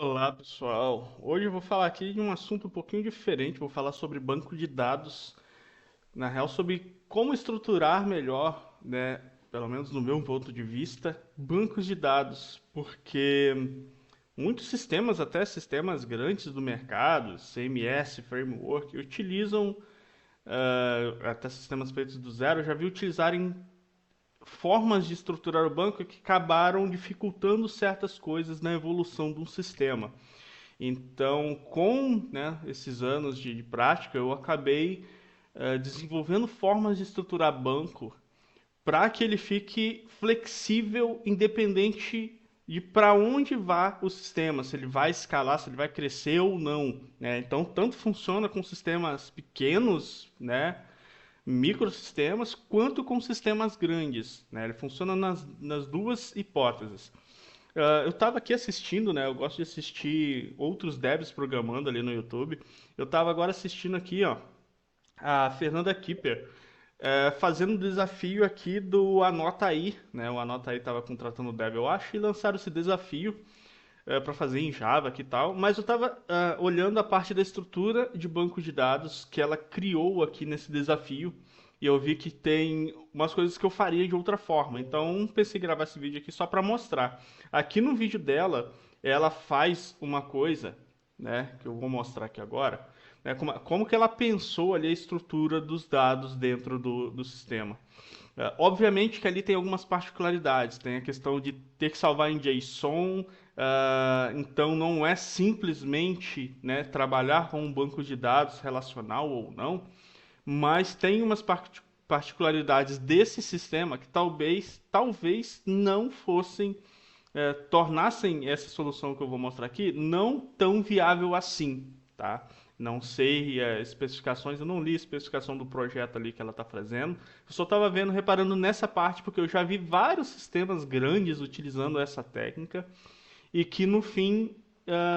Olá, pessoal. Hoje eu vou falar aqui de um assunto um pouquinho diferente. Vou falar sobre banco de dados, na real, sobre como estruturar melhor, né, pelo menos no meu ponto de vista, bancos de dados, porque muitos sistemas, até sistemas grandes do mercado, CMS, Framework, utilizam até sistemas feitos do zero, eu já vi utilizarem formas de estruturar o banco que acabaram dificultando certas coisas na evolução de um sistema. Então, com, né, esses anos de prática, eu acabei desenvolvendo formas de estruturar banco para que ele fique flexível, independente de para onde vá o sistema, se ele vai escalar, se ele vai crescer ou não, né? Então, tanto funciona com sistemas pequenos, né, microsistemas, quanto com sistemas grandes, né? Ele funciona nas duas hipóteses. Eu estava aqui assistindo, né? Eu gosto de assistir outros devs programando ali no YouTube. Eu estava agora assistindo aqui, ó, a Fernanda Kipper fazendo um desafio aqui do Anota Aí, né? O Anota Aí estava contratando o dev, eu acho, e lançaram esse desafio para fazer em Java aqui e tal. Mas eu estava olhando a parte da estrutura de banco de dados que ela criou aqui nesse desafio. E eu vi que tem umas coisas que eu faria de outra forma. Então pensei em gravar esse vídeo aqui só para mostrar. Aqui no vídeo dela, ela faz uma coisa, né, que eu vou mostrar aqui agora, né, como que ela pensou ali a estrutura dos dados dentro do sistema. Obviamente que ali tem algumas particularidades, tem a questão de ter que salvar em JSON, então não é simplesmente, né, trabalhar com um banco de dados relacional ou não, mas tem umas particularidades desse sistema que talvez não fossem, tornassem essa solução que eu vou mostrar aqui não tão viável assim, tá? Não sei especificações, eu não li a especificação do projeto ali que ela está fazendo. Eu só estava vendo, reparando nessa parte, porque eu já vi vários sistemas grandes utilizando essa técnica e que no fim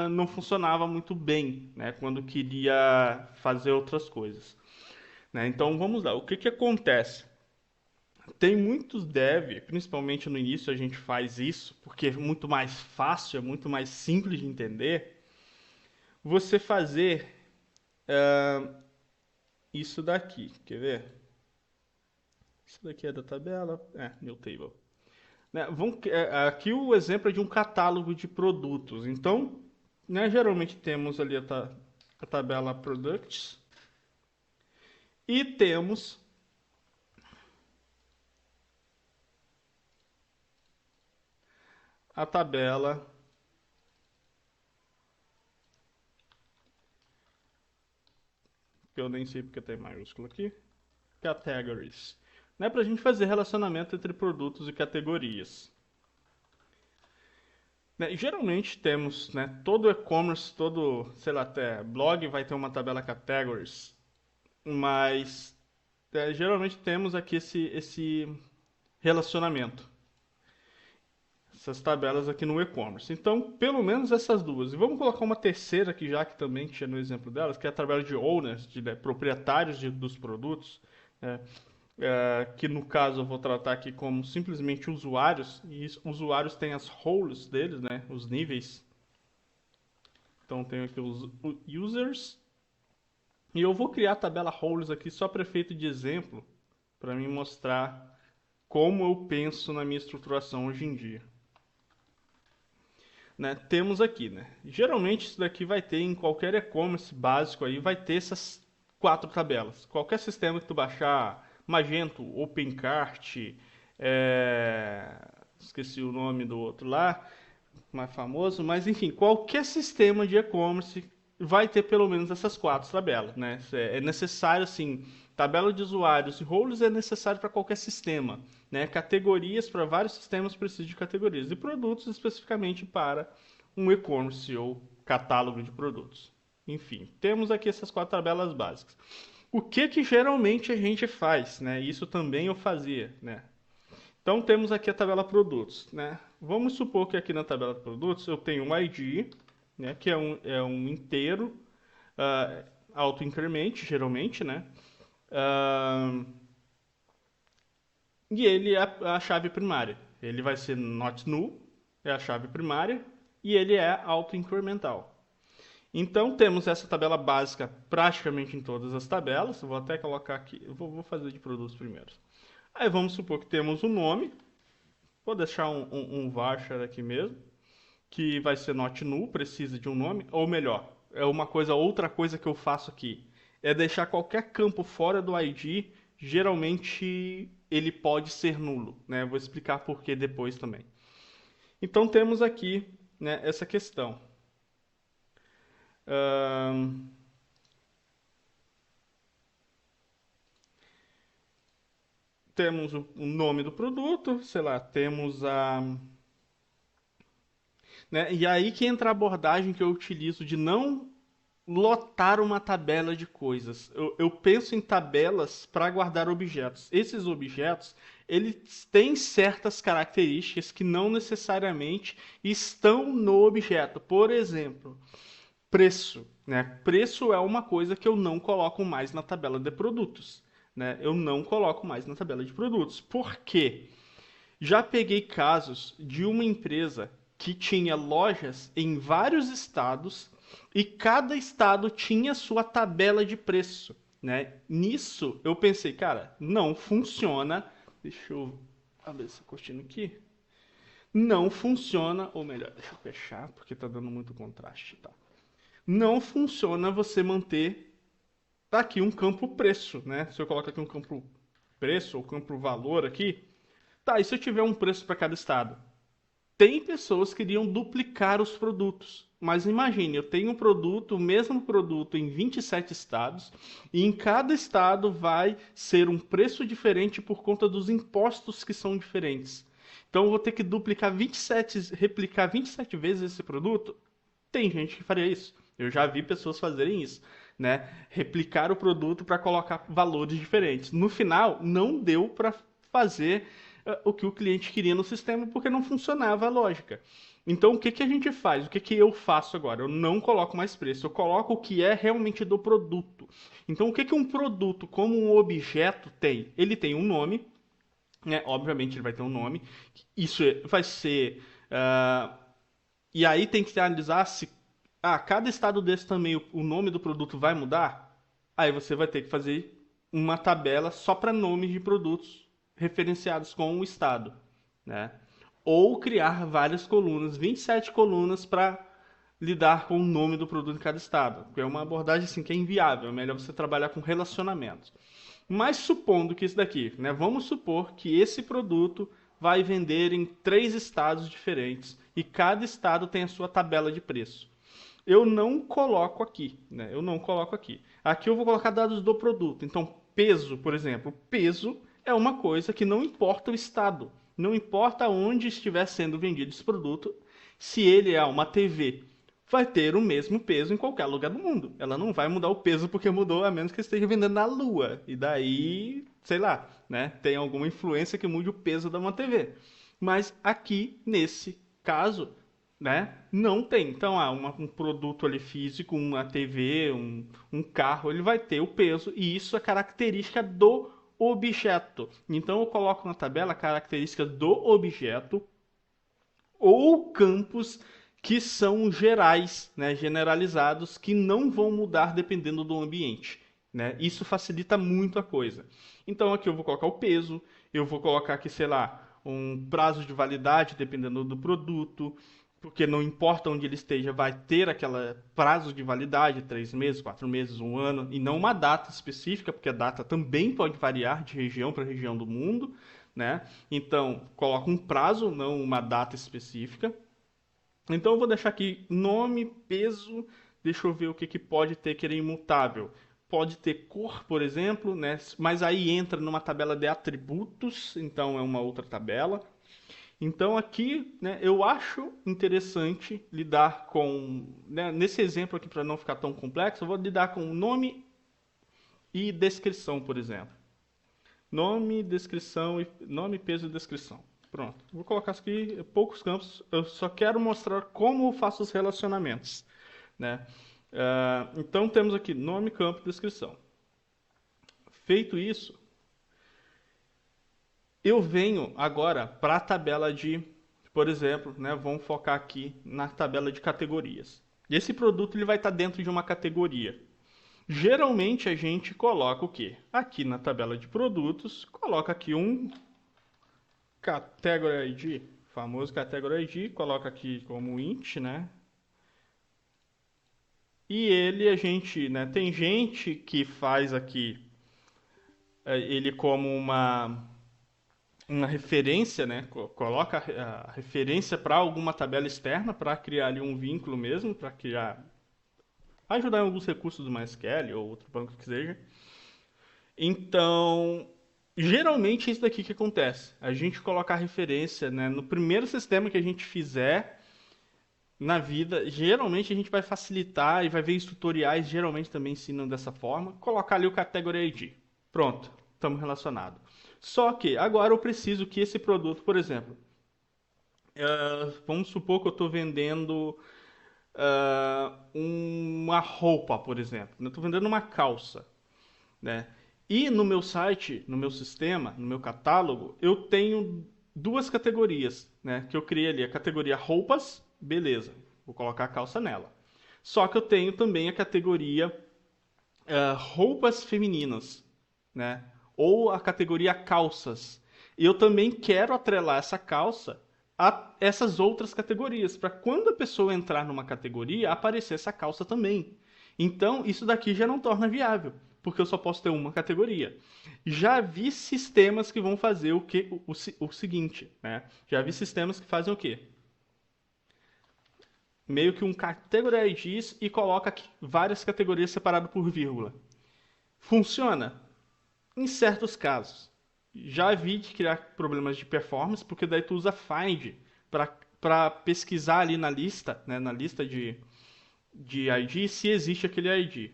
não funcionava muito bem, né, quando queria fazer outras coisas. Né? Então vamos lá, o que que acontece? Tem muitos dev, principalmente no início a gente faz isso, porque é muito mais fácil, é muito mais simples de entender, você fazer isso daqui, quer ver? Isso daqui é da tabela, new table. Né? Aqui o exemplo é de um catálogo de produtos, então, né, geralmente temos ali a tabela products e temos a tabela, que eu nem sei porque tem maiúsculo aqui, categories, né, para a gente fazer relacionamento entre produtos e categorias. Né, geralmente temos, né, todo e-commerce, todo, sei lá, até blog vai ter uma tabela categories, mas geralmente temos aqui esse relacionamento, essas tabelas aqui no e-commerce. Então, pelo menos essas duas. E vamos colocar uma terceira aqui já, que também tinha no exemplo delas, que é a tabela de owners, de né, proprietários dos produtos, né, que no caso eu vou tratar aqui como simplesmente usuários, e usuários têm as roles deles, né, os níveis. Então tenho aqui os users, e eu vou criar a tabela roles aqui só para efeito de exemplo, para me mostrar como eu penso na minha estruturação hoje em dia. Né, temos aqui, né? Geralmente isso daqui vai ter em qualquer e-commerce básico aí, vai ter essas quatro tabelas. Qualquer sistema que tu baixar, Magento, OpenCart, esqueci o nome do outro lá, mais famoso, mas enfim, qualquer sistema de e-commerce vai ter pelo menos essas quatro tabelas, né? É necessário, assim, tabela de usuários e roles é necessário para qualquer sistema, né? Categorias para vários sistemas precisam de categorias e produtos especificamente para um e-commerce ou catálogo de produtos. Enfim, temos aqui essas quatro tabelas básicas. O que que geralmente a gente faz, né? Isso também eu fazia, né? Então temos aqui a tabela produtos, né? Vamos supor que aqui na tabela produtos eu tenho um ID, né, que é um inteiro, uh, auto-incremente, geralmente, né? Uh, e ele é a chave primária. Ele vai ser not null, é a chave primária, e ele é auto-incremental. Então temos essa tabela básica praticamente em todas as tabelas. Eu vou até colocar aqui, eu vou fazer de produtos primeiro. Aí vamos supor que temos o nome, vou deixar um varchar aqui mesmo, que vai ser not null, precisa de um nome, ou melhor, é outra coisa que eu faço aqui, é deixar qualquer campo fora do ID, geralmente ele pode ser nulo, né? Vou explicar por que depois também. Então temos aqui, né, essa questão. Ahn, Temos o nome do produto, sei lá, temos a. Né, e aí que entra a abordagem que eu utilizo de não lotar uma tabela de coisas. Eu penso em tabelas para guardar objetos. Esses objetos, eles têm certas características que não necessariamente estão no objeto. Por exemplo, preço, né? Preço é uma coisa que eu não coloco mais na tabela de produtos, né? Eu não coloco mais na tabela de produtos. Por quê? Já peguei casos de uma empresa que tinha lojas em vários estados e cada estado tinha sua tabela de preço, né? Nisso eu pensei, cara, não funciona. Deixa eu abrir essa cortina aqui. Não funciona, ou melhor, deixa eu fechar porque tá dando muito contraste, tá? Não funciona você manter aqui um campo preço, né? Se eu coloco aqui um campo preço ou campo valor aqui, tá, e se eu tiver um preço para cada estado? Tem pessoas que iriam duplicar os produtos. Mas imagine, eu tenho um produto, o mesmo produto em 27 estados, e em cada estado vai ser um preço diferente por conta dos impostos que são diferentes. Então eu vou ter que replicar 27 vezes esse produto? Tem gente que faria isso. Eu já vi pessoas fazerem isso, né? Replicar o produto para colocar valores diferentes. No final, não deu para fazer o que o cliente queria no sistema porque não funcionava a lógica. Então, o que que a gente faz? O que que eu faço agora? Eu não coloco mais preço, eu coloco o que é realmente do produto. Então, o que que um produto, como um objeto, tem? Ele tem um nome, né? Obviamente, ele vai ter um nome. Vai ser. E aí tem que analisar se cada estado desse também o nome do produto vai mudar. Aí você vai ter que fazer uma tabela só para nomes de produtos referenciados com o estado, né? Ou criar várias colunas, 27 colunas para lidar com o nome do produto em cada estado, que é uma abordagem assim que é inviável, é melhor você trabalhar com relacionamentos. Mas supondo que isso daqui, né? Vamos supor que esse produto vai vender em 3 estados diferentes e cada estado tem a sua tabela de preço. Eu não coloco aqui, né? Eu não coloco aqui. Aqui eu vou colocar dados do produto. Então, peso, por exemplo, peso é uma coisa que não importa o estado, não importa onde estiver sendo vendido esse produto, se ele é uma TV, vai ter o mesmo peso em qualquer lugar do mundo. Ela não vai mudar o peso porque mudou, a menos que esteja vendendo na Lua. E daí, sei lá, né? Tem alguma influência que mude o peso da uma TV. Mas aqui, nesse caso, né? Não tem. Então, um produto ali físico, uma TV, um carro, ele vai ter o peso e isso é característica do objeto. Então, eu coloco na tabela características do objeto ou campos que são gerais, né, generalizados, que não vão mudar dependendo do ambiente. Né? Isso facilita muito a coisa. Então aqui eu vou colocar o peso, eu vou colocar aqui, sei lá, um prazo de validade dependendo do produto, porque não importa onde ele esteja, vai ter aquele prazo de validade, 3 meses, 4 meses, um ano, e não uma data específica, porque a data também pode variar de região para região do mundo, né? Então, coloca um prazo, não uma data específica. Então, eu vou deixar aqui nome, peso, deixa eu ver o que, que pode ter que é imutável. Pode ter cor, por exemplo, né? Mas aí entra numa tabela de atributos, então é uma outra tabela. Então aqui, né, eu acho interessante lidar com, né, nesse exemplo aqui para não ficar tão complexo, eu vou lidar com nome e descrição, por exemplo. Nome, descrição, nome, peso e descrição. Pronto. Vou colocar aqui poucos campos. Eu só quero mostrar como eu faço os relacionamentos, né? Então temos aqui nome, campo, descrição. Feito isso, eu venho agora para a tabela de Por exemplo, né, vamos focar aqui na tabela de categorias. Esse produto ele vai estar dentro de uma categoria. Geralmente a gente coloca o quê? Aqui na tabela de produtos, coloca aqui um Category ID, famoso Category ID, coloca aqui como int, né? E ele a gente, né, tem gente que faz aqui ele como uma referência, né? Coloca a referência para alguma tabela externa para criar ali um vínculo mesmo, para criar ajudar em alguns recursos do MySQL ou outro banco que seja. Então, geralmente é isso daqui que acontece. A gente coloca a referência, né, no primeiro sistema que a gente fizer na vida. Geralmente a gente vai facilitar e vai ver os tutoriais, geralmente também ensinam dessa forma. Colocar ali o Category ID. Pronto, estamos relacionados. Só que agora eu preciso que esse produto, por exemplo, vamos supor que eu estou vendendo uma roupa, por exemplo. Eu estou vendendo uma calça, né? E no meu site, no meu sistema, no meu catálogo, eu tenho duas categorias, né? Que eu criei ali. A categoria roupas, beleza. Vou colocar a calça nela. Só que eu tenho também a categoria roupas femininas, né? Ou a categoria calças. E eu também quero atrelar essa calça a essas outras categorias, para quando a pessoa entrar numa categoria, aparecer essa calça também. Então, isso daqui já não torna viável, porque eu só posso ter uma categoria. Já vi sistemas que vão fazer o seguinte, né? Já vi sistemas que fazem o quê? Meio que um category IDs e coloca aqui várias categorias separadas por vírgula. Funciona? Em certos casos. Já vi de criar problemas de performance, porque daí tu usa find para pesquisar ali na lista, né, na lista de ID, se existe aquele ID.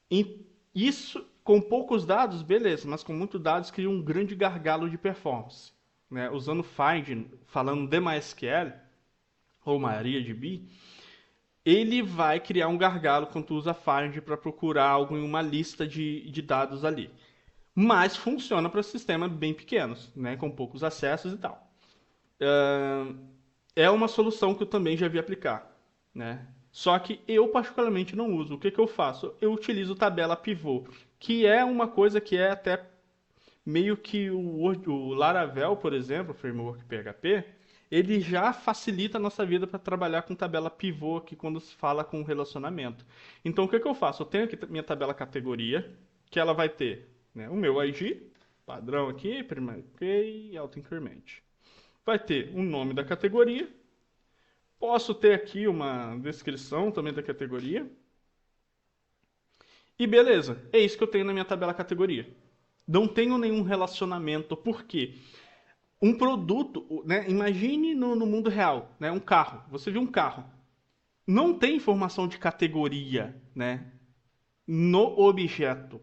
E isso, com poucos dados, beleza, mas com muitos dados cria um grande gargalo de performance. Né? Usando find, falando de MySQL, ou MariaDB, ele vai criar um gargalo quando tu usa find para procurar algo em uma lista de dados ali. Mas funciona para sistemas bem pequenos, né, com poucos acessos e tal. É uma solução que eu também já vi aplicar, né? Só que eu particularmente não uso. O que que eu faço? Eu utilizo tabela pivô, que é uma coisa que é até meio que o Laravel, por exemplo, o framework PHP, ele já facilita a nossa vida para trabalhar com tabela pivô aqui quando se fala com relacionamento. Então, o que que eu faço? Eu tenho aqui minha tabela categoria, que ela vai ter, né, o meu ID, padrão aqui, primeiro key, auto-increment. Vai ter o nome da categoria. Posso ter aqui uma descrição também da categoria. E beleza, é isso que eu tenho na minha tabela categoria. Não tenho nenhum relacionamento, por quê? Um produto, né? Imagine no mundo real, né? Um carro. Você viu um carro. Não tem informação de categoria, né? No objeto.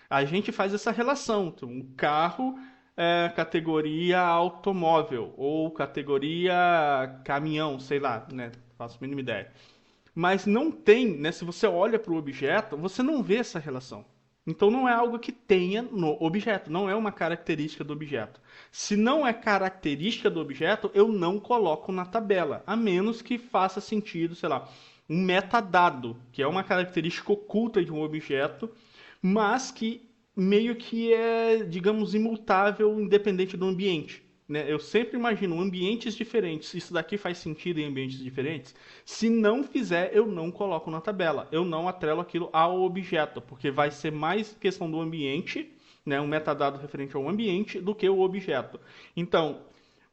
A gente faz essa relação. Então, um carro é categoria automóvel ou categoria caminhão, sei lá, né? Faço a mínima ideia. Mas não tem, né? Se você olha para o objeto, você não vê essa relação. Então não é algo que tenha no objeto, não é uma característica do objeto. Se não é característica do objeto, eu não coloco na tabela, a menos que faça sentido, sei lá, um metadado, que é uma característica oculta de um objeto, mas que meio que é, digamos, imutável, independente do ambiente. Né? Eu sempre imagino ambientes diferentes. Isso daqui faz sentido em ambientes diferentes? Se não fizer, eu não coloco na tabela. Eu não atrelo aquilo ao objeto, porque vai ser mais questão do ambiente, né? Um metadado referente ao ambiente, do que o objeto. Então,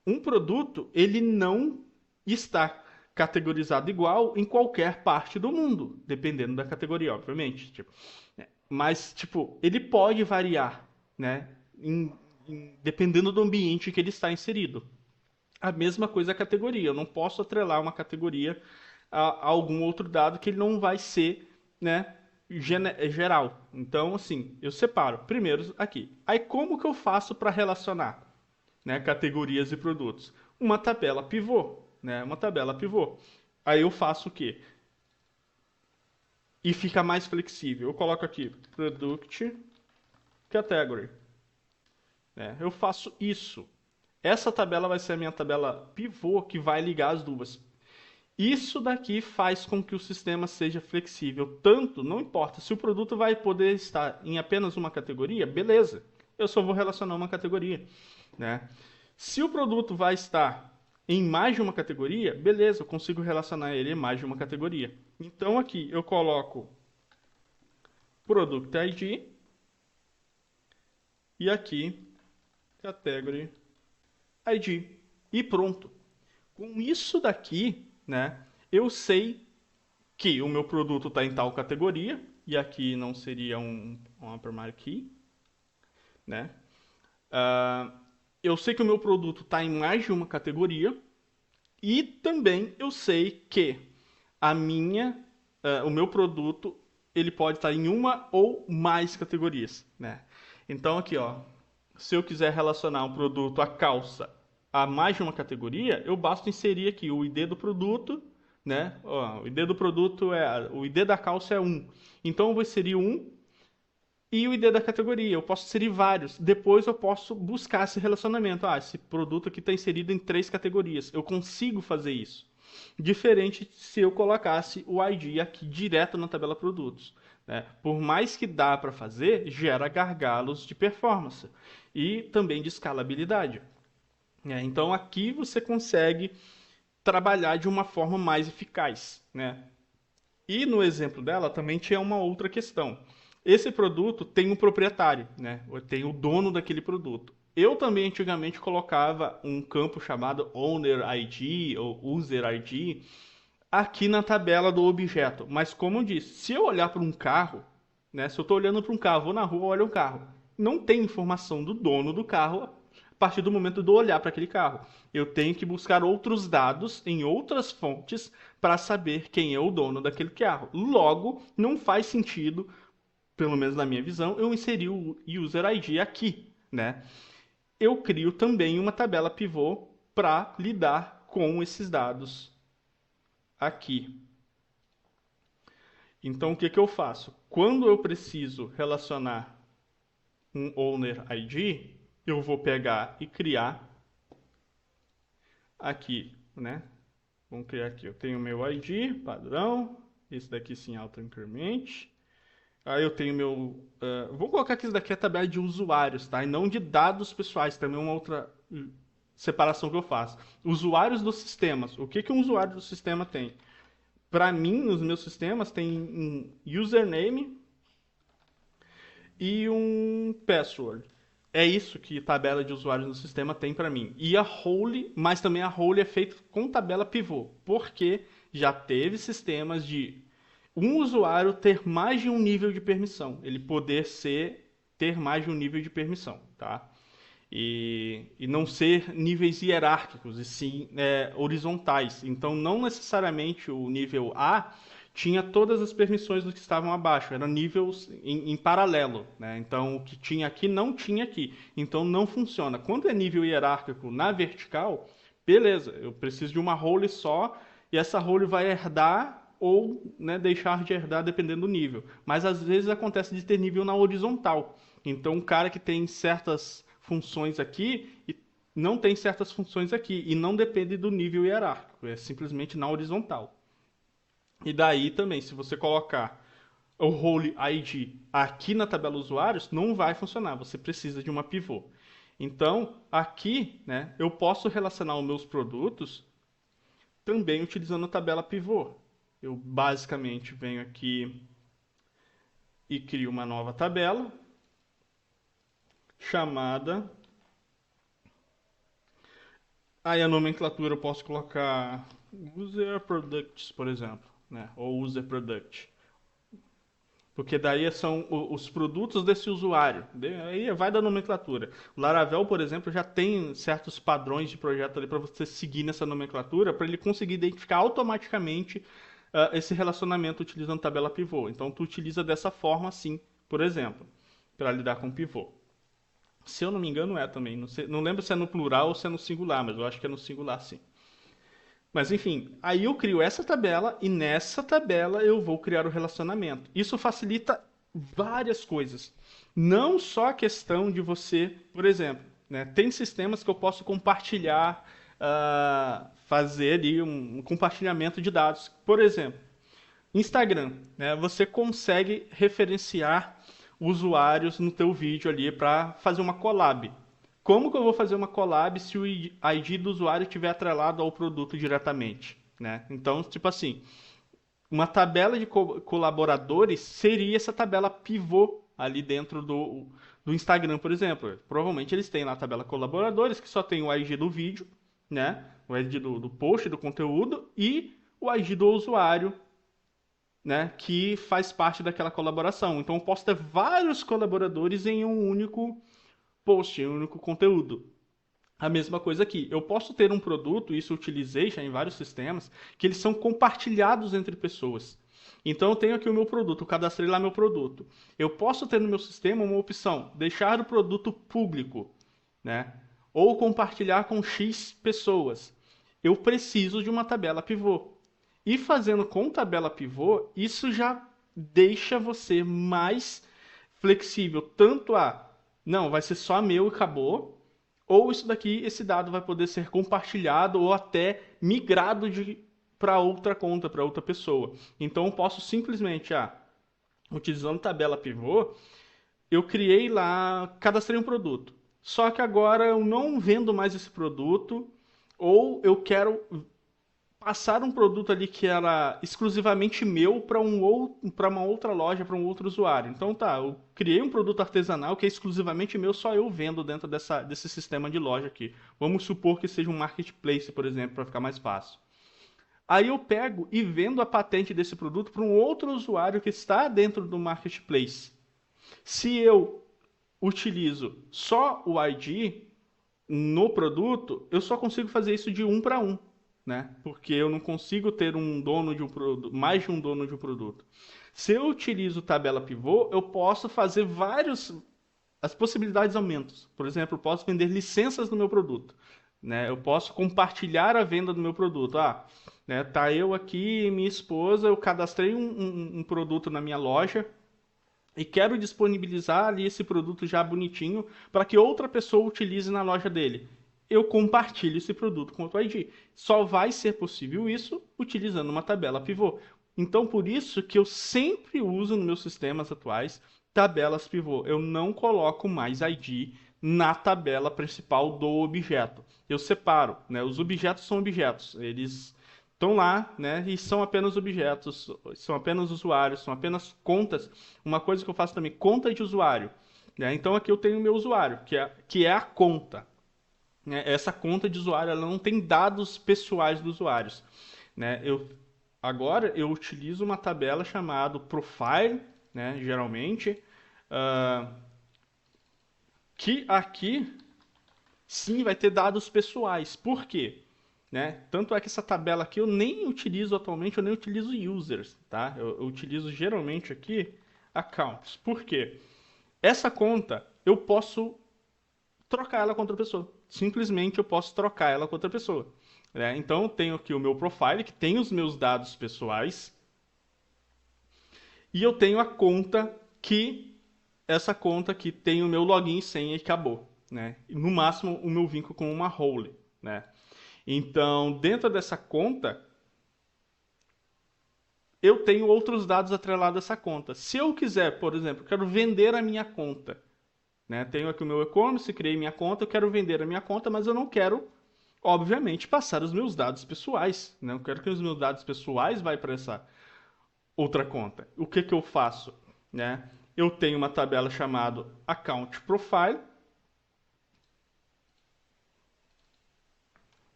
um produto, ele não está categorizado igual em qualquer parte do mundo, dependendo da categoria, obviamente. Tipo, mas, tipo, ele pode variar, né? Dependendo do ambiente que ele está inserido. A mesma coisa a categoria. Eu não posso atrelar uma categoria a algum outro dado que ele não vai ser, né, geral. Então, assim, eu separo. Primeiro aqui. Aí, como que eu faço para relacionar, né, categorias e produtos? Uma tabela pivô, né? Uma tabela pivô. Aí eu faço o quê? E fica mais flexível. Eu coloco aqui Product Category. Né? Eu faço isso. Essa tabela vai ser a minha tabela pivô que vai ligar as duas. Isso daqui faz com que o sistema seja flexível. Tanto, não importa, se o produto vai poder estar em apenas uma categoria, beleza. Eu só vou relacionar uma categoria, né? Se o produto vai estar em mais de uma categoria, beleza, eu consigo relacionar ele em mais de uma categoria. Então aqui eu coloco Product ID e aqui Category ID. E pronto. Com isso daqui, né, eu sei que o meu produto está em tal categoria, e aqui não seria uma primary key, né? Uh, eu sei que o meu produto está em mais de uma categoria, e também eu sei que o meu produto ele pode estar em uma ou mais categorias, né? Então aqui, ó, se eu quiser relacionar um produto, a calça, a mais de uma categoria, eu basta inserir aqui o ID do produto, né? Ó, o ID do produto o ID da calça é 1. Então eu vou inserir 1 e o ID da categoria. Eu posso inserir vários. Depois eu posso buscar esse relacionamento. Ah, esse produto aqui está inserido em 3 categorias. Eu consigo fazer isso. Diferente se eu colocasse o ID aqui direto na tabela produtos, né? Por mais que dá para fazer, gera gargalos de performance e também de escalabilidade, né? Então aqui você consegue trabalhar de uma forma mais eficaz, né? E no exemplo dela também tinha uma outra questão. Esse produto tem um proprietário, né? Tem o dono daquele produto. Eu também antigamente colocava um campo chamado Owner ID ou User ID aqui na tabela do objeto. Mas como eu disse, se eu olhar para um carro, né? Se eu estou olhando para um carro, vou na rua, olho um carro, não tem informação do dono do carro a partir do momento de eu olhar para aquele carro. Eu tenho que buscar outros dados em outras fontes para saber quem é o dono daquele carro. Logo, não faz sentido, pelo menos na minha visão, eu inserir o User ID aqui, né? Eu crio também uma tabela pivô para lidar com esses dados aqui. Então, o que que eu faço? Quando eu preciso relacionar um Owner ID, eu vou pegar e criar aqui, né? Vamos criar aqui. Eu tenho meu ID padrão, esse daqui sim auto-increment. Aí eu tenho meu. Vou colocar que isso daqui é a tabela de usuários, tá? E não de dados pessoais, também é uma outra separação que eu faço. Usuários dos sistemas. O que que um usuário do sistema tem? Para mim, nos meus sistemas, tem um username e um password. É isso que tabela de usuários no sistema tem para mim. E a role, mas também a role é feita com tabela pivô, porque já teve sistemas de um usuário ter mais de um nível de permissão, ele poder ter mais de um nível de permissão, tá? E não ser níveis hierárquicos, e sim horizontais. Então, não necessariamente o nível A tinha todas as permissões dos que estavam abaixo, eram níveis em paralelo, né? Então, o que tinha aqui não tinha aqui. Então, não funciona. Quando é nível hierárquico na vertical, beleza, eu preciso de uma role só, e essa role vai herdar ou, né, deixar de herdar dependendo do nível. Mas às vezes acontece de ter nível na horizontal. Então, um cara que tem certas funções aqui e não tem certas funções aqui, e não depende do nível hierárquico, é simplesmente na horizontal. E daí também, se você colocar o role ID aqui na tabela usuários, não vai funcionar, você precisa de uma pivô. Então, aqui, né, eu posso relacionar os meus produtos também utilizando a tabela pivô. Eu basicamente venho aqui e crio uma nova tabela chamada. Aí a nomenclatura eu posso colocar User Products, por exemplo, né? Ou User Product. Porque daí são os produtos desse usuário. Aí vai da nomenclatura. O Laravel, por exemplo, já tem certos padrões de projeto ali para você seguir nessa nomenclatura, para ele conseguir identificar automaticamente esse relacionamento utilizando tabela pivô. Então, tu utiliza dessa forma, assim, por exemplo, para lidar com pivô. Se eu não me engano, é também. Não sei, não lembro se é no plural ou se é no singular, mas eu acho que é no singular, sim. Mas enfim, aí eu crio essa tabela e nessa tabela eu vou criar o relacionamento. Isso facilita várias coisas. Não só a questão de você, por exemplo, né? Tem sistemas que eu posso compartilhar, fazer ali um compartilhamento de dados. Por exemplo, Instagram, né? Você consegue referenciar usuários no teu vídeo ali para fazer uma collab. Como que eu vou fazer uma collab se o ID do usuário estiver atrelado ao produto diretamente, né? Então, tipo assim, uma tabela de colaboradores seria essa tabela pivô ali dentro do Instagram, por exemplo. Provavelmente eles têm lá a tabela colaboradores, que só tem o ID do vídeo, né? O ID do post, do conteúdo, e o ID do usuário, né? Que faz parte daquela colaboração. Então eu posso ter vários colaboradores em um único post, em um único conteúdo. A mesma coisa aqui. Eu posso ter um produto, isso eu utilizei já em vários sistemas, que eles são compartilhados entre pessoas. Então eu tenho aqui o meu produto, eu cadastrei lá meu produto. Eu posso ter no meu sistema uma opção, deixar o produto público, né? Ou compartilhar com X pessoas. Eu preciso de uma tabela pivô. E fazendo com tabela pivô, isso já deixa você mais flexível. Tanto não, vai ser só meu e acabou, ou isso daqui, esse dado vai poder ser compartilhado ou até migrado para outra conta, para outra pessoa. Então eu posso simplesmente, utilizando tabela pivô, eu criei lá, cadastrei um produto. Só que agora eu não vendo mais esse produto, ou eu quero passar um produto ali que era exclusivamente meu para uma outra loja, para um outro usuário. Então tá, eu criei um produto artesanal que é exclusivamente meu, só eu vendo dentro desse sistema de loja aqui. Vamos supor que seja um marketplace, por exemplo, para ficar mais fácil. Aí eu pego e vendo a patente desse produto para um outro usuário que está dentro do marketplace. Se eu utilizo só o ID no produto, eu só consigo fazer isso de um para um, né? Porque eu não consigo ter um dono de um produto, mais de um dono de um produto. Se eu utilizo tabela pivô, eu posso fazer as possibilidades aumentam. Por exemplo, eu posso vender licenças no meu produto, né? Eu posso compartilhar a venda do meu produto. Né, tá eu aqui e minha esposa, eu cadastrei um produto na minha loja e quero disponibilizar ali esse produto já bonitinho para que outra pessoa utilize na loja dele. Eu compartilho esse produto com outro ID. Só vai ser possível isso utilizando uma tabela pivô. Então, por isso que eu sempre uso nos meus sistemas atuais tabelas pivô. Eu não coloco mais ID na tabela principal do objeto. Eu separo, né? Os objetos são objetos. Eles estão lá, né? E são apenas objetos, são apenas usuários, são apenas contas. Uma coisa que eu faço também, conta de usuário, né? Então aqui eu tenho o meu usuário, que é a conta, né? Essa conta de usuário, ela não tem dados pessoais dos usuários, né? Agora eu utilizo uma tabela chamada profile, né? Geralmente, uh, que aqui sim vai ter dados pessoais. Por quê? Né? Tanto é que essa tabela aqui eu nem utilizo atualmente, eu nem utilizo users, tá? Eu utilizo geralmente aqui accounts. Por quê? Essa conta eu posso trocar ela com outra pessoa. Simplesmente eu posso trocar ela com outra pessoa. Né? Então eu tenho aqui o meu profile, que tem os meus dados pessoais, e eu tenho a conta essa conta que tem o meu login e senha e acabou. Né? E no máximo o meu vínculo com uma role, né? Então, dentro dessa conta, eu tenho outros dados atrelados a essa conta. Se eu quiser, por exemplo, quero vender a minha conta, né? Tenho aqui o meu e-commerce, criei minha conta, eu quero vender a minha conta, mas eu não quero, obviamente, passar os meus dados pessoais. Né? Eu quero que os meus dados pessoais vá para essa outra conta. O que que eu faço? Né? Eu tenho uma tabela chamada Account Profile,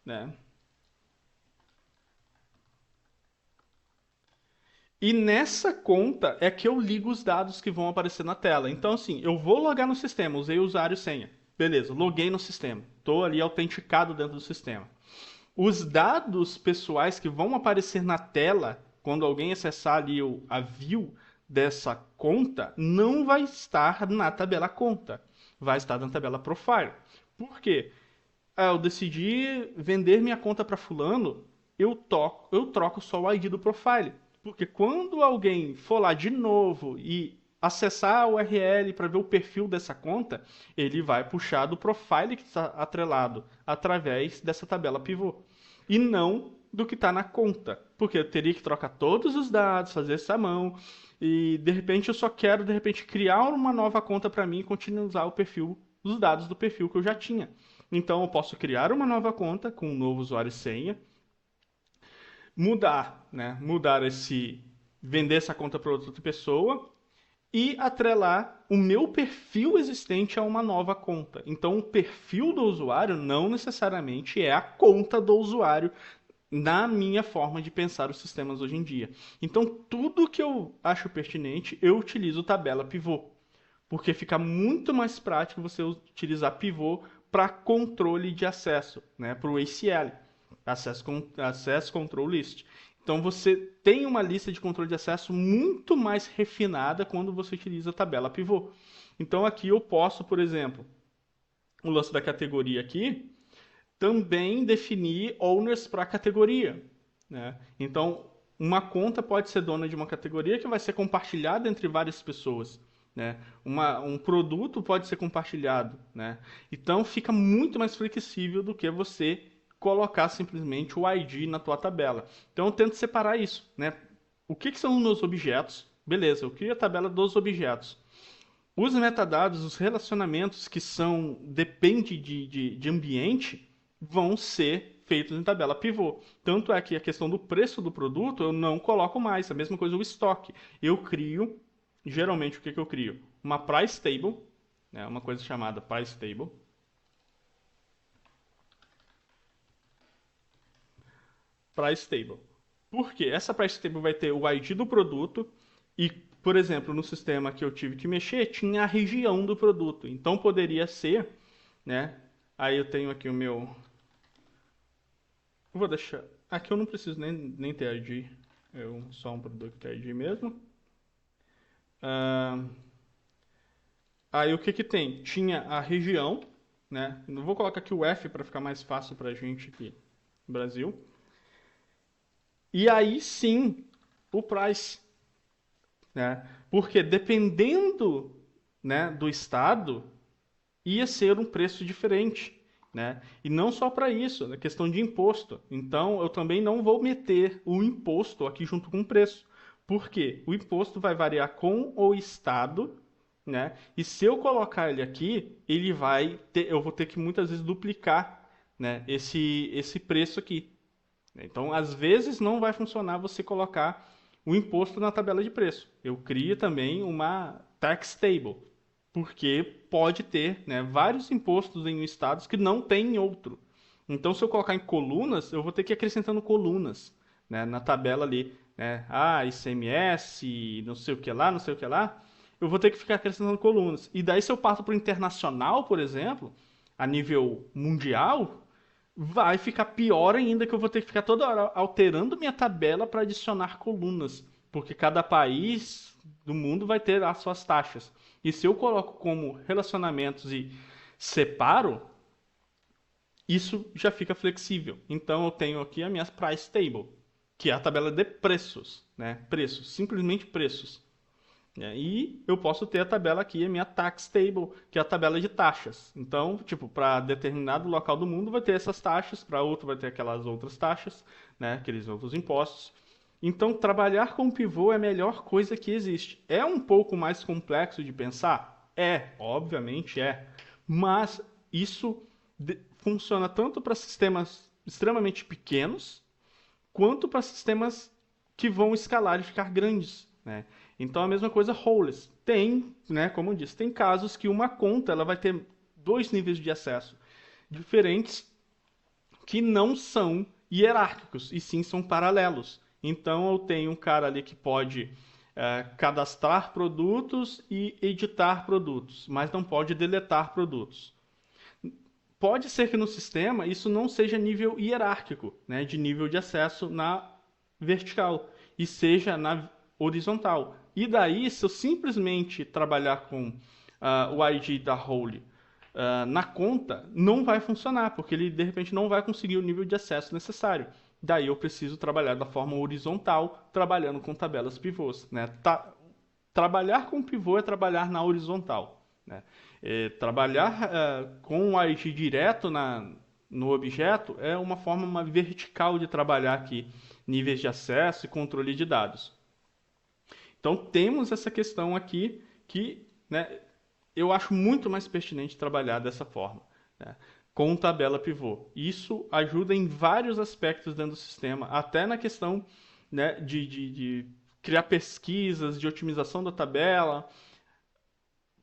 né? E nessa conta é que eu ligo os dados que vão aparecer na tela. Então, assim, eu vou logar no sistema, usei usuário e senha. Beleza, loguei no sistema. Estou ali autenticado dentro do sistema. Os dados pessoais que vão aparecer na tela, quando alguém acessar ali a view dessa conta, não vai estar na tabela conta. Vai estar na tabela profile. Por quê? Eu decidi vender minha conta para fulano, eu troco só o ID do profile. Porque quando alguém for lá de novo e acessar a URL para ver o perfil dessa conta, ele vai puxar do profile que está atrelado através dessa tabela pivô. E não do que está na conta. Porque eu teria que trocar todos os dados, fazer essa mão, e de repente eu só quero criar uma nova conta para mim e continuar a usar o perfil, os dados do perfil que eu já tinha. Então eu posso criar uma nova conta com um novo usuário e senha, mudar, né? Vender essa conta para outra pessoa e atrelar o meu perfil existente a uma nova conta. Então, o perfil do usuário não necessariamente é a conta do usuário na minha forma de pensar os sistemas hoje em dia. Então, tudo que eu acho pertinente, eu utilizo tabela pivô, porque fica muito mais prático você utilizar pivô para controle de acesso, né, para o ACL, Access Control List. Então você tem uma lista de controle de acesso muito mais refinada quando você utiliza a tabela pivô. Então aqui eu posso, por exemplo, o lance da categoria aqui, também definir owners para a categoria, né? Então uma conta pode ser dona de uma categoria que vai ser compartilhada entre várias pessoas, né? Um produto pode ser compartilhado, né? Então fica muito mais flexível do que você colocar simplesmente o ID na tua tabela. Então eu tento separar isso, né? O que são os meus objetos? Beleza, eu crio a tabela dos objetos. Os metadados, os relacionamentos que depende de ambiente, vão ser feitos em tabela pivô. Tanto é que a questão do preço do produto eu não coloco mais. A mesma coisa o estoque. Eu crio, geralmente o que eu crio? Uma price table, né? Uma coisa chamada price table. Price table. Por quê? Essa price table vai ter o ID do produto e, por exemplo, no sistema que eu tive que mexer, tinha a região do produto. Então poderia ser, né? Aí eu tenho aqui o meu... Vou deixar... Aqui eu não preciso nem ter ID. Só um produto que tem ID mesmo. Aí o que tem? Tinha a região, né? Não vou colocar aqui o F para ficar mais fácil para a gente aqui no Brasil. E aí sim, o price, né? Porque dependendo, né, do estado, ia ser um preço diferente, né? E não só para isso, é questão de imposto. Então, eu também não vou meter o imposto aqui junto com o preço. Por quê? O imposto vai variar com o estado, né? E se eu colocar ele aqui, eu vou ter que muitas vezes duplicar, né, esse preço aqui. Então, às vezes não vai funcionar você colocar o imposto na tabela de preço. Eu crio também uma tax table, porque pode ter, né, vários impostos em estados que não tem em outro. Então, se eu colocar em colunas, eu vou ter que ir acrescentando colunas, né, na tabela ali, né? ICMS, não sei o que lá, não sei o que lá. Eu vou ter que ficar acrescentando colunas. E daí, se eu parto para o internacional, por exemplo, a nível mundial, vai ficar pior ainda, que eu vou ter que ficar toda hora alterando minha tabela para adicionar colunas, porque cada país do mundo vai ter as suas taxas. E se eu coloco como relacionamentos e separo, isso já fica flexível. Então eu tenho aqui a minha price table, que é a tabela de preços, né? Preços, simplesmente preços. E eu posso ter a tabela aqui, a minha tax table, que é a tabela de taxas. Então, tipo, para determinado local do mundo vai ter essas taxas, para outro vai ter aquelas outras taxas, né, aqueles outros impostos. Então, trabalhar com pivô é a melhor coisa que existe. É um pouco mais complexo de pensar? Obviamente é. Mas isso funciona tanto para sistemas extremamente pequenos, quanto para sistemas que vão escalar e ficar grandes, né? Então a mesma coisa roles. Tem, né, como eu disse, tem casos que uma conta ela vai ter dois níveis de acesso diferentes que não são hierárquicos, e sim são paralelos. Então eu tenho um cara ali que pode cadastrar produtos e editar produtos, mas não pode deletar produtos. Pode ser que no sistema isso não seja nível hierárquico, né, de nível de acesso na vertical, e seja na horizontal. E daí, se eu simplesmente trabalhar com o ID da role na conta, não vai funcionar, porque ele de repente não vai conseguir o nível de acesso necessário. Daí eu preciso trabalhar da forma horizontal, trabalhando com tabelas pivôs, né? trabalhar com pivô é trabalhar na horizontal, né? Trabalhar com o ID direto no objeto é uma vertical de trabalhar aqui, níveis de acesso e controle de dados. Então temos essa questão aqui que, né, eu acho muito mais pertinente trabalhar dessa forma, né, com tabela pivô. Isso ajuda em vários aspectos dentro do sistema, até na questão, né, de criar pesquisas, de otimização da tabela,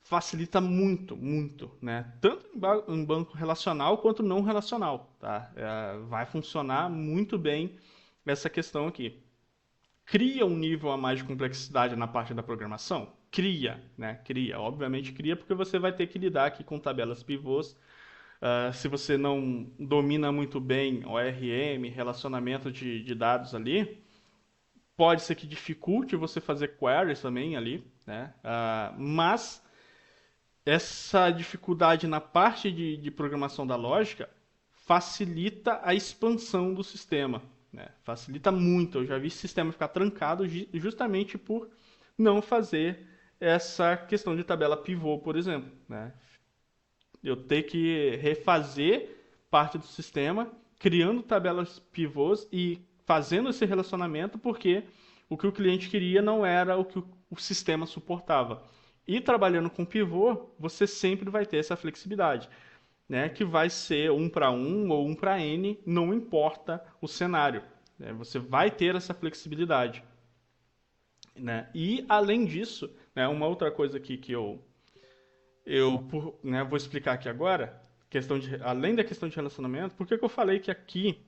facilita muito, muito, né? Tanto em banco relacional quanto não relacional, tá? Vai funcionar muito bem essa questão aqui. Cria um nível a mais de complexidade na parte da programação? Cria, né? Cria, obviamente cria, porque você vai ter que lidar aqui com tabelas pivôs. Se você não domina muito bem ORM, relacionamento de dados ali, pode ser que dificulte você fazer queries também ali, né? Mas essa dificuldade na parte de programação da lógica facilita a expansão do sistema, né? Facilita muito. Eu já vi sistema ficar trancado justamente por não fazer essa questão de tabela pivô, por exemplo, né? Eu ter que refazer parte do sistema, criando tabelas pivôs e fazendo esse relacionamento, porque o que o cliente queria não era o que o sistema suportava. E trabalhando com pivô, você sempre vai ter essa flexibilidade, né? Que vai ser um para um ou um para N, não importa o cenário, né? Você vai ter essa flexibilidade, né? E além disso, né, uma outra coisa aqui que né, vou explicar aqui agora, além da questão de relacionamento, por que que eu falei que aqui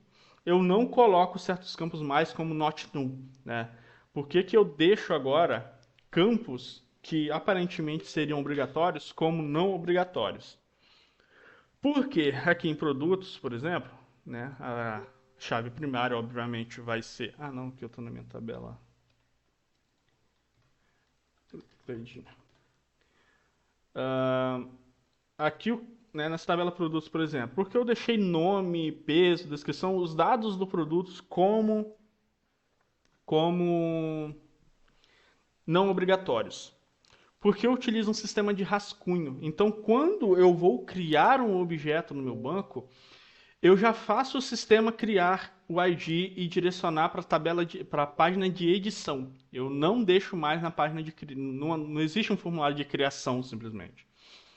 eu não coloco certos campos mais como not null, né? Por que que eu deixo agora campos que aparentemente seriam obrigatórios como não obrigatórios? Porque aqui em produtos, por exemplo, né, a chave primária obviamente vai ser... Ah, não, que eu estou na minha tabela. Perdi. Aqui, né, nessa tabela produtos, por exemplo, porque eu deixei nome, peso, descrição, os dados do produto como não obrigatórios. Porque eu utilizo um sistema de rascunho. Então, quando eu vou criar um objeto no meu banco, eu já faço o sistema criar o ID e direcionar para a para a página de edição. Eu não deixo mais na página de não existe um formulário de criação simplesmente.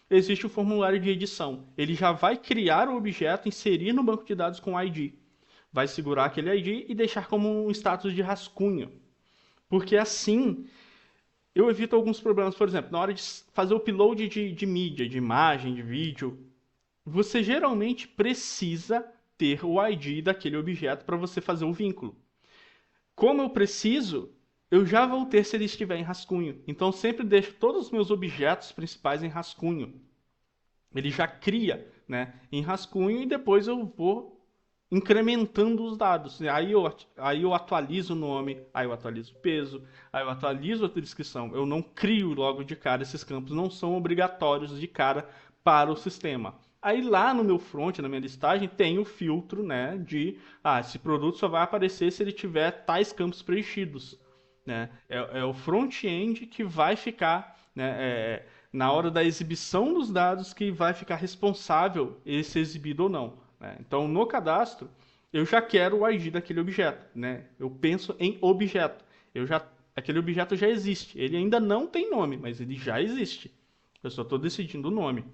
Existe o formulário de edição. Ele já vai criar o objeto, inserir no banco de dados com o ID. Vai segurar aquele ID e deixar como um status de rascunho. Porque assim eu evito alguns problemas. Por exemplo, na hora de fazer o upload de mídia, de imagem, de vídeo, você geralmente precisa ter o ID daquele objeto para você fazer o vínculo. Como eu preciso, eu já vou ter se ele estiver em rascunho. Então, eu sempre deixo todos os meus objetos principais em rascunho. Ele já cria, né, em rascunho e depois eu vou incrementando os dados. Aí eu atualizo o nome, aí eu atualizo o peso, aí eu atualizo a descrição. Eu não crio logo de cara, esses campos não são obrigatórios de cara para o sistema. Aí lá no meu front, na minha listagem, tem o filtro, né, esse produto só vai aparecer se ele tiver tais campos preenchidos, né? É o front-end que vai ficar, né, na hora da exibição dos dados que vai ficar responsável ele ser exibido ou não, né? Então, no cadastro, eu já quero o ID daquele objeto, né? Eu penso em objeto. Aquele objeto já existe. Ele ainda não tem nome, mas ele já existe. Eu só estou decidindo o nome.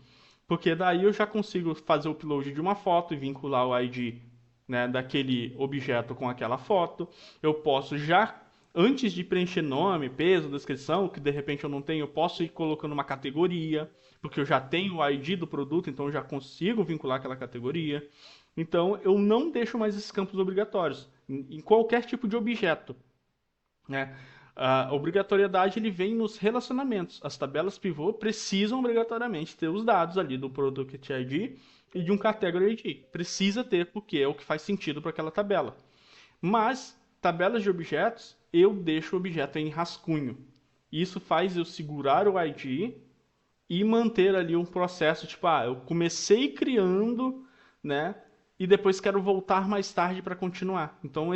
Porque daí eu já consigo fazer o upload de uma foto e vincular o ID, né, daquele objeto com aquela foto. Eu posso já, antes de preencher nome, peso, descrição, que de repente eu não tenho, eu posso ir colocando uma categoria, porque eu já tenho o ID do produto, então eu já consigo vincular aquela categoria. Então eu não deixo mais esses campos obrigatórios em qualquer tipo de objeto, né? A obrigatoriedade ele vem nos relacionamentos. As tabelas pivô precisam obrigatoriamente ter os dados ali do Product ID e de um Category ID. Precisa ter, porque é o que faz sentido para aquela tabela. Mas, tabelas de objetos, eu deixo o objeto em rascunho. Isso faz eu segurar o ID e manter ali um processo, tipo, eu comecei criando, né? E depois quero voltar mais tarde para continuar. Então,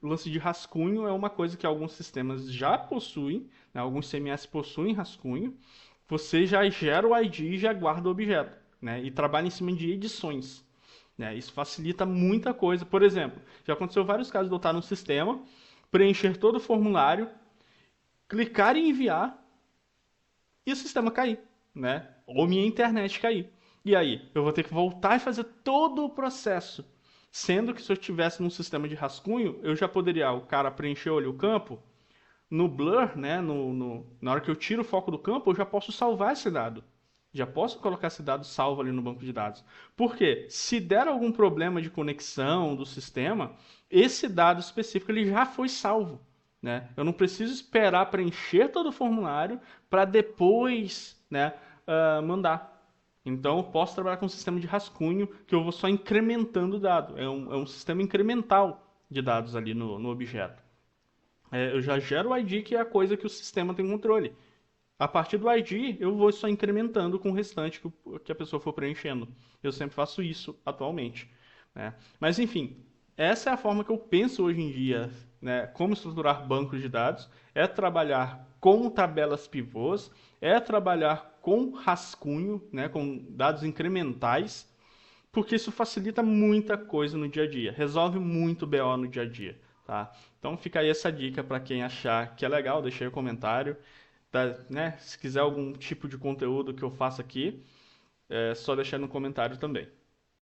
o lance de rascunho é uma coisa que alguns sistemas já possuem, né? Alguns CMS possuem rascunho. Você já gera o ID e já guarda o objeto, né? E trabalha em cima de edições, né? Isso facilita muita coisa. Por exemplo, já aconteceu vários casos de eu estar no sistema, preencher todo o formulário, clicar em enviar e o sistema cair, né? Ou minha internet cair. E aí, eu vou ter que voltar e fazer todo o processo. Sendo que se eu tivesse num sistema de rascunho, eu já poderia, o cara preencheu ali o campo, no blur, né, na hora que eu tiro o foco do campo, eu já posso salvar esse dado. Já posso colocar esse dado salvo ali no banco de dados. Por quê? Se der algum problema de conexão do sistema, esse dado específico ele já foi salvo, né? Eu não preciso esperar preencher todo o formulário para depois, né, mandar. Então, eu posso trabalhar com um sistema de rascunho que eu vou só incrementando o dado. É um sistema incremental de dados ali no objeto. Eu já gero o ID, que é a coisa que o sistema tem controle. A partir do ID, eu vou só incrementando com o restante que a pessoa for preenchendo. Eu sempre faço isso atualmente, né? Mas, enfim, essa é a forma que eu penso hoje em dia, né? Como estruturar bancos de dados, é trabalhar com tabelas pivôs, é trabalhar com rascunho, né? Com dados incrementais, porque isso facilita muita coisa no dia a dia, resolve muito BO no dia a dia, tá? Então fica aí essa dica para quem achar que é legal, deixa aí o comentário, tá, né? Se quiser algum tipo de conteúdo que eu faça aqui, é só deixar no comentário também.